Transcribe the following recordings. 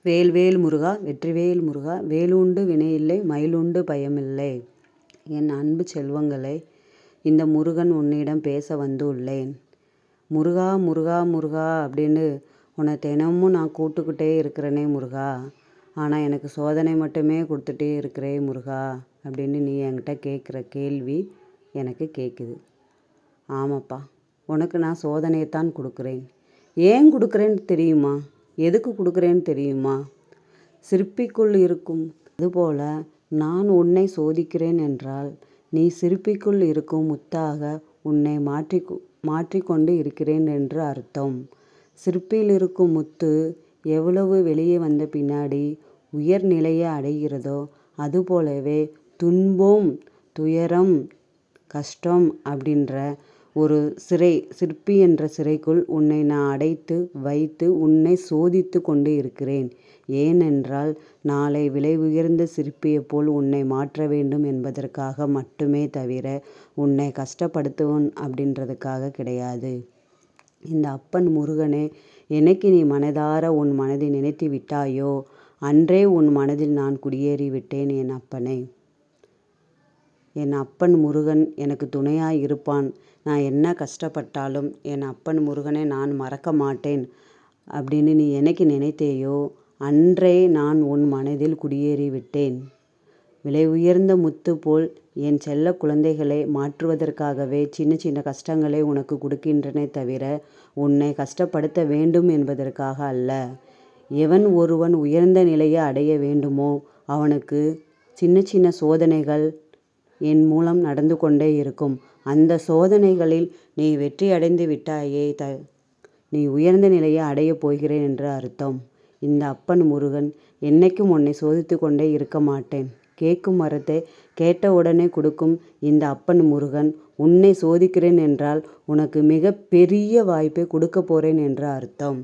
வேல்வேல் முருகா வெற்றிவேல் முருகா வேலுண்டு வினையில்லை மயிலுண்டு பயமில்லை. என் அன்பு செல்வங்களே, இந்த முருகன் உன்னிடம் பேச வந்துள்ளேன். முருகா முருகா முருகா அப்படின்னு உன்னை தினமும் நான் கூப்பிட்டுக்கிட்டே இருக்கிறேனே முருகா, ஆனால் எனக்கு சோதனை மட்டுமே கொடுத்துட்டே இருக்கிறே முருகா அப்படின்னு நீ என்கிட்ட கேட்குற கேள்வி எனக்கு கேட்குது. ஆமாப்பா, உனக்கு நான் சோதனையைத்தான் கொடுக்குறேன். ஏன் கொடுக்குறேன்னு தெரியுமா? எதுக்கு கொடுக்குறேன்னு தெரியுமா? சிற்பிக்குள் இருக்கும் அதுபோல நான் உன்னை சோதிக்கிறேன் என்றால், நீ சிற்பிக்குள் இருக்கும் முத்தாக உன்னை மாற்றிக்கொண்டு இருக்கிறேன் என்று அர்த்தம். சிற்பியில் இருக்கும் முத்து எவ்வளவு வெளியே வந்த பின்னாடி உயர்நிலையை அடைகிறதோ, அதுபோலவே துன்பம், துயரம், கஷ்டம் அப்படின்ற ஒரு சிற்பி என்ற சிறைக்குள் உன்னை நான் அடைத்து வைத்து உன்னை சோதித்து கொண்டு இருக்கிறேன். ஏனென்றால், நாளை விலை உயர்ந்த சிற்பியைப் போல் உன்னை மாற்ற வேண்டும் என்பதற்காக மட்டுமே தவிர உன்னை கஷ்டப்படுத்துவன் அப்படின்றதுக்காக கிடையாது. இந்த அப்பன் முருகனே, என்னைக்கு நீ மனதார உன் மனதை நினைத்து விட்டாயோ, அன்றே உன் மனதில் நான் குடியேறி விட்டேன் என் அப்பனே. என் அப்பன் முருகன் எனக்கு துணையாய் இருப்பான். நான் என்ன கஷ்டப்பட்டாலும் என் அப்பன் முருகனை நான் மறக்க மாட்டேன் அப்படின்னு நீ என்னைக்கு நினைத்தேயோ, அன்றே நான் உன் மனதில் குடியேறி விட்டேன். விலை உயர்ந்த முத்து போல் என் செல்ல குழந்தைகளை மாற்றுவதற்காகவே சின்ன சின்ன கஷ்டங்களை உனக்கு கொடுக்கின்றனே தவிர உன்னை கஷ்டப்படுத்த வேண்டும் என்பதற்காக அல்ல. எவன் ஒருவன் உயர்ந்த நிலையை அடைய வேண்டுமோ அவனுக்கு சின்ன சின்ன சோதனைகள் என் மூலம் நடந்து கொண்டே இருக்கும். அந்த சோதனைகளில் நீ வெற்றி அடைந்து விட்டாயே, நீ உயர்ந்த நிலையை அடையப் போகிறேன் என்று அர்த்தம். இந்த அப்பன் முருகன் என்னைக்கும் உன்னை சோதித்து கொண்டே இருக்க மாட்டேன். கேட்கும் வரத்தை கேட்ட உடனே கொடுக்கும் இந்த அப்பன் முருகன் உன்னை சோதிக்கிறேன் என்றால் உனக்கு மிக பெரிய வாய்ப்பை கொடுக்க போகிறேன் என்று அர்த்தம்.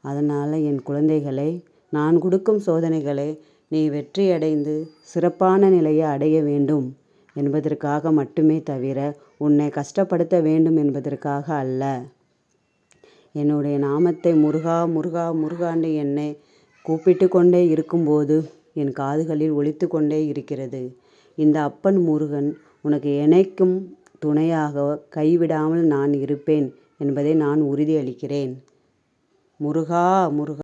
அதனால் என் குழந்தைகளை, நான் கொடுக்கும் சோதனைகளை நீ வெற்றி அடைந்து சிறப்பான நிலையை அடைய வேண்டும் என்பதற்காக மட்டுமே தவிர உன்னை கஷ்டப்படுத்த வேண்டும் என்பதற்காக அல்ல. என்னுடைய நாமத்தை முருகா முருகா முருகாண்டு என்னை கூப்பிட்டு கொண்டே இருக்கும்போது என் காதுகளில் ஒலித்து கொண்டே இருக்கிறது. இந்த அப்பன் முருகன் உனக்கு என்னைக்கும் துணையாக கைவிடாமல் நான் இருப்பேன் என்பதை நான் உறுதியளிக்கிறேன். முருகா முருகா.